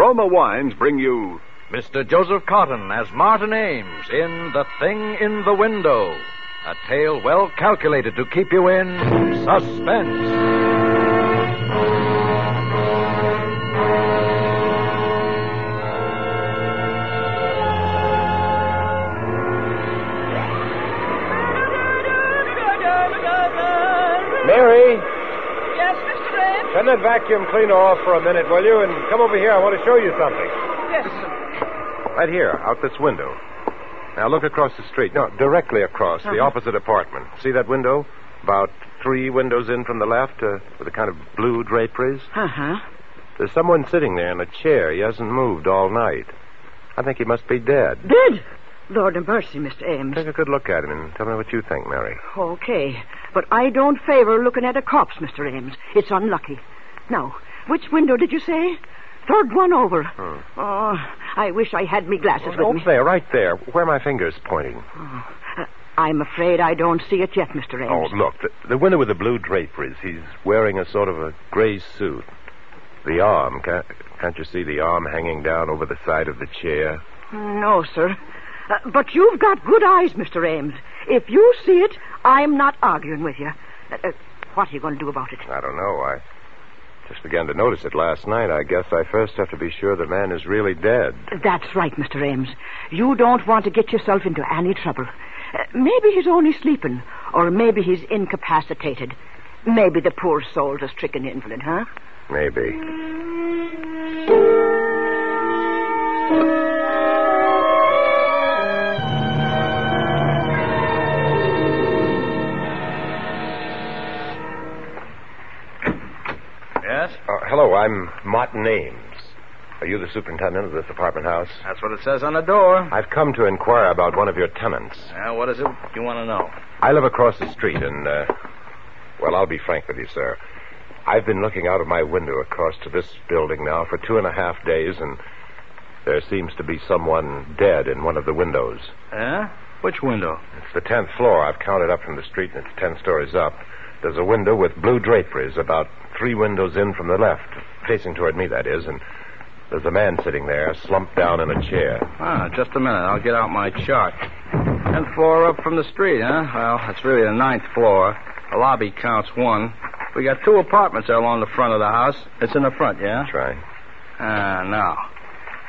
Roma Wines bring you Mr. Joseph Cotten as Martin Ames in The Thing in the Window, a tale well calculated to keep you in suspense. Mary? Yes, Mr. Ames? Turn that vacuum cleaner off for a minute, will you? And come over here. I want to show you something. Yes, sir. Right here, out this window. Now look across the street. No, directly across, the opposite apartment. See that window? About 3 windows in from the left, with a kind of blue draperies. Uh-huh. There's someone sitting there in a chair. He hasn't moved all night. I think he must be dead. Dead? Lord of mercy, Mr. Ames. Take a good look at him and tell me what you think, Mary. Okay. But I don't favor looking at a corpse, Mr. Ames. It's unlucky. Now, which window did you say? Third one over. Oh, I wish I had me glasses with me. Over there, right there, where my finger's pointing. I'm afraid I don't see it yet, Mr. Ames. Oh, look, the window with the blue draperies. He's wearing a sort of a gray suit. The arm, can't you see the arm hanging down over the side of the chair? No, sir. But you've got good eyes, Mr. Ames. If you see it, I'm not arguing with you. What are you going to do about it? I don't know. I just began to notice it last night. I guess I first have to be sure the man is really dead. That's right, Mr. Ames. You don't want to get yourself into any trouble. Maybe he's only sleeping, or maybe he's incapacitated. Maybe the poor soul's a stricken invalid, huh? Maybe. Yes? Hello, I'm Martin Ames. Are you the superintendent of this apartment house? That's what it says on the door. I've come to inquire about one of your tenants. What is it you want to know? I live across the street, and, well, I'll be frank with you, sir. I've been looking out of my window across to this building now for 2.5 days, and there seems to be someone dead in one of the windows. Which window? It's the 10th floor. I've counted up from the street, and it's 10 stories up. There's a window with blue draperies about 3 windows in from the left, facing toward me, that is, and there's a man sitting there, slumped down in a chair. Just a minute. I'll get out my chart. 10th floor up from the street, huh? Well, that's really the 9th floor. The lobby counts 1. We got 2 apartments there along the front of the house. It's in the front, yeah? That's right. Now,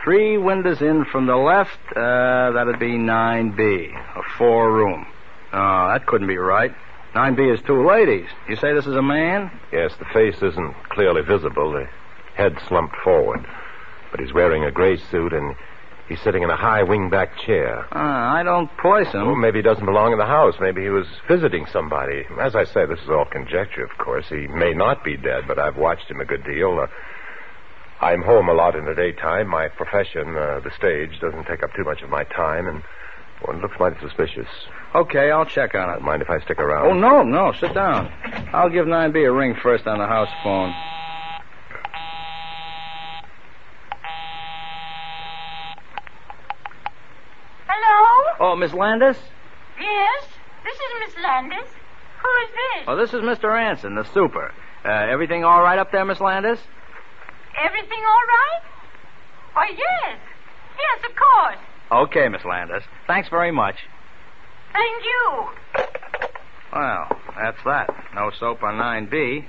3 windows in from the left, that'd be 9B, a 4-room. Oh, that couldn't be right. 9B is 2 ladies. You say this is a man? Yes, the face isn't clearly visible. The head slumped forward. But he's wearing a gray suit, and he's sitting in a high wing-back chair. I don't place him. Well, maybe he doesn't belong in the house. Maybe he was visiting somebody. As I say, this is all conjecture, of course. He may not be dead, but I've watched him a good deal. I'm home a lot in the daytime. My profession, the stage, doesn't take up too much of my time, and well, it looks mighty suspicious. Okay, I'll check on it. Mind if I stick around? Oh, no, sit down. I'll give 9B a ring first on the house phone. Hello? Oh, Miss Landis? Yes, this is Miss Landis. Who is this? Oh, this is Mr. Anson, the super. Everything all right up there, Miss Landis? Everything all right? Why, yes. Yes, of course. Okay, Miss Landis. Thanks very much. Thank you. Well, that's that. No soap on 9B.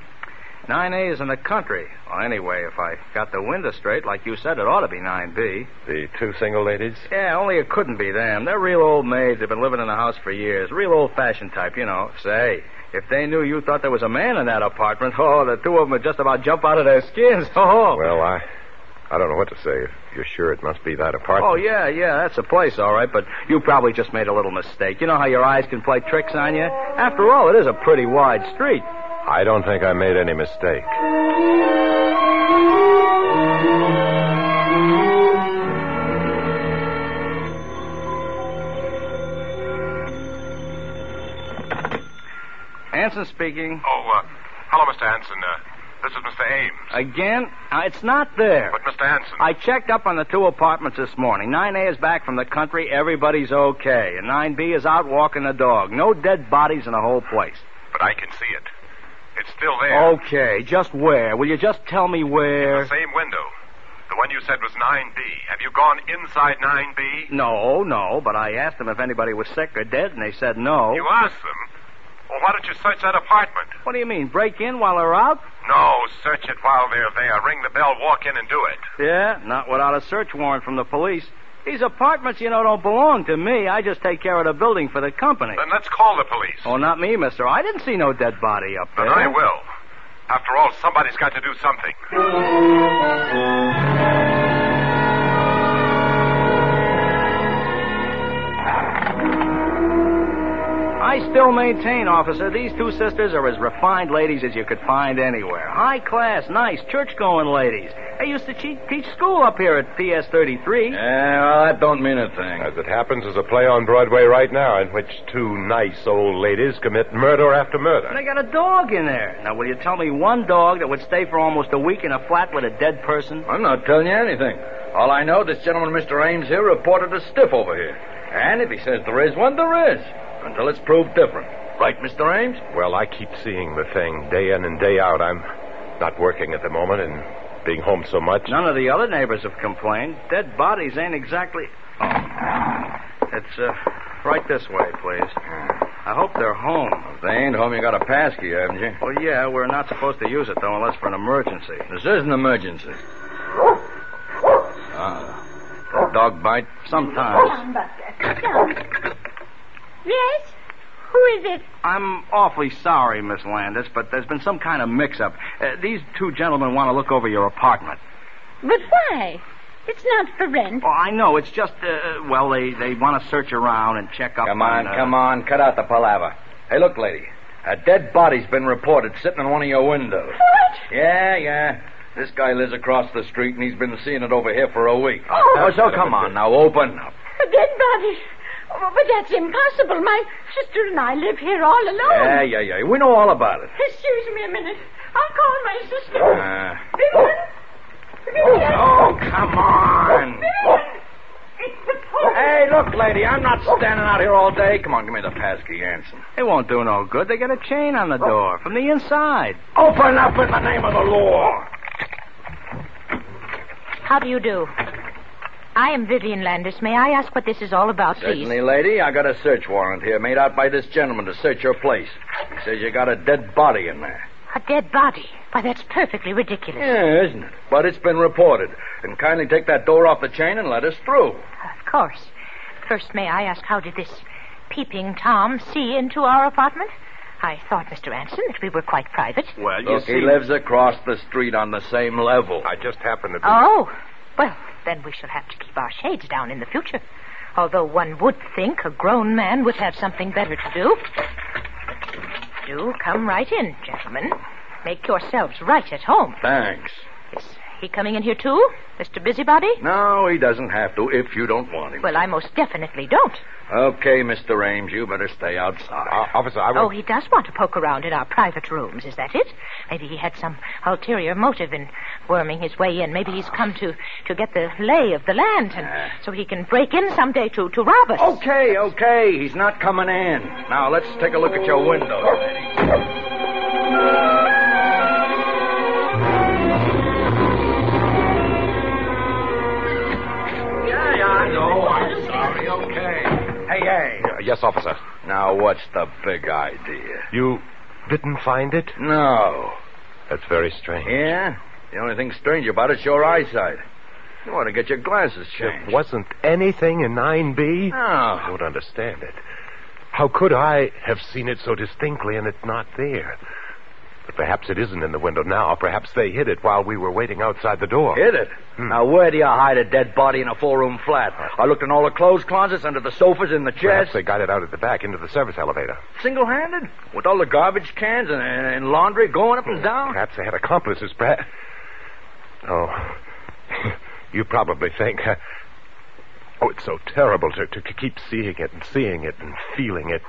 9A is in the country. Well, anyway, if I got the window straight, like you said, it ought to be 9B. The 2 single ladies? Yeah, only it couldn't be them. They're real old maids. They've been living in the house for years. Real old-fashioned type, you know. Say, if they knew you thought there was a man in that apartment, the 2 of them would just about jump out of their skins. Well, I don't know what to say. If you're sure it must be that apartment. Oh, yeah, that's the place, all right, but you probably just made a little mistake. You know how your eyes can play tricks on you? After all, it is a pretty wide street. I don't think I made any mistake. Anson speaking. Oh, hello, Mr. Anson. This is Mr. Ames. Again? It's not there. But, Mr. Anson... I checked up on the 2 apartments this morning. 9A is back from the country. Everybody's okay. And 9B is out walking the dog. No dead bodies in the whole place. But I can see it. It's still there. Okay, just where? Will you just tell me where? In the same window. The one you said was 9B. Have you gone inside 9B? No, but I asked them if anybody was sick or dead, and they said no. You asked them? Well, why don't you search that apartment? What do you mean, break in while they're out? No, search it while they're there. Ring the bell, walk in, and do it. Yeah, not without a search warrant from the police. These apartments, don't belong to me. I just take care of the building for the company. Then let's call the police. Oh, not me, mister. I didn't see no dead body up there. Then I will. After all, somebody's got to do something. I still maintain, officer, these two sisters are as refined ladies as you could find anywhere. High class, nice, church-going ladies. They used to teach school up here at PS 33. Yeah, well, that don't mean a thing. As it happens, there's a play on Broadway right now in which two nice old ladies commit murder after murder. They got a dog in there. Now, will you tell me one dog that would stay for almost a week in a flat with a dead person? I'm not telling you anything. All I know, this gentleman, Mr. Ames here, reported a stiff over here. And if he says there is one, there is. Until it's proved different. Right, Mr. Ames? Well, I keep seeing the thing day in and day out. I'm not working at the moment and being home so much. None of the other neighbors have complained. Dead bodies ain't exactly... Oh. It's, right this way, please. I hope they're home. If they ain't home, you got a pass key, haven't you? Well, yeah, we're not supposed to use it, though, unless for an emergency. This is an emergency. A dog bite? Sometimes. Down, Buster. Down. Yes? Who is it? I'm awfully sorry, Miss Landis, but there's been some kind of mix-up. These two gentlemen want to look over your apartment. But why? It's not for rent. Oh, I know. It's just, they want to search around and check up Come on. Cut out the palaver. Hey, look, lady. A dead body's been reported sitting in one of your windows. What? Yeah. This guy lives across the street, and he's been seeing it over here for a week. Oh. So come on now, open up. A dead body. Oh, but that's impossible. My sister and I live here all alone. Yeah. We know all about it. Excuse me a minute. I'll call my sister. Vivian? Oh, come on. Vivian! It's the police. Hey, look, lady, I'm not standing out here all day. Come on, give me the passkey, Anson. It won't do no good. They got a chain on the door from the inside. Open up in the name of the law. How do you do? I am Vivian Landis. May I ask what this is all about, please? Certainly, lady. I got a search warrant here made out by this gentleman to search your place. He says you got a dead body in there. A dead body? Why, that's perfectly ridiculous. Yeah, isn't it? But it's been reported. And kindly take that door off the chain and let us through. Of course. First, may I ask, how did this peeping Tom see into our apartment? I thought, Mr. Anson, that we were quite private. Well, Look, he lives across the street on the same level. I just happened to be... Oh, well, then we shall have to keep our shades down in the future. Although one would think a grown man would have something better to do. Do come right in, gentlemen. Make yourselves right at home. Thanks. Is he coming in here, too, Mr. Busybody? No, he doesn't have to if you don't want him. Well, I most definitely don't. Okay, Mr. Ames, you better stay outside. Officer, I will... Oh, he does want to poke around in our private rooms, is that it? Maybe he had some ulterior motive in worming his way in. Maybe he's come to get the lay of the land, and so he can break in someday to rob us. Okay. He's not coming in. Now, let's take a look at your windows, lady. I'm sorry, okay. Hey. Yes, officer. Now, what's the big idea? You didn't find it? No. That's very strange. Yeah? The only thing strange about it's your eyesight. You want to get your glasses changed. There wasn't anything in 9B? No. I don't understand it. How could I have seen it so distinctly and it's not there? But perhaps it isn't in the window now. Perhaps they hid it while we were waiting outside the door. Hid it? Now, where do you hide a dead body in a four-room flat? I looked in all the clothes closets, under the sofas, in the chairs. Perhaps they got it out at the back into the service elevator. Single-handed? With all the garbage cans and laundry going up and down? Perhaps they had accomplices. Oh, you probably think... Oh, it's so terrible to keep seeing it and feeling it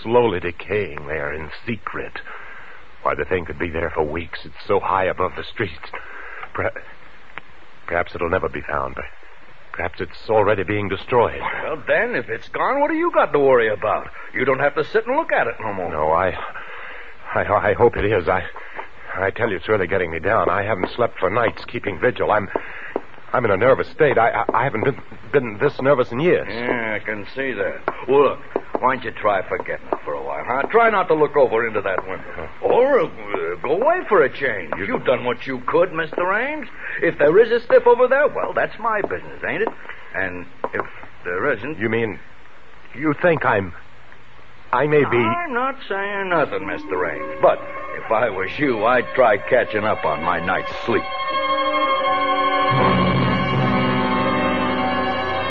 slowly decaying there in secret. Why, the thing could be there for weeks. It's so high above the streets. Perhaps it'll never be found. Perhaps it's already being destroyed. Well, then, if it's gone, what do you got to worry about? You don't have to sit and look at it no more. No, I hope it is. I tell you, it's really getting me down. I haven't slept for nights keeping vigil. I'm I'm in a nervous state. I haven't been this nervous in years. Yeah, I can see that. Well, look, why don't you try forgetting it for a while, huh? Try not to look over into that window. Or go away for a change. You've done what you could, Mr. Ames. If there is a stiff over there, well, that's my business, ain't it? And if there isn't... You mean, you think I may be... I'm not saying nothing, Mr. Ames. But if I was you, I'd try catching up on my night's sleep.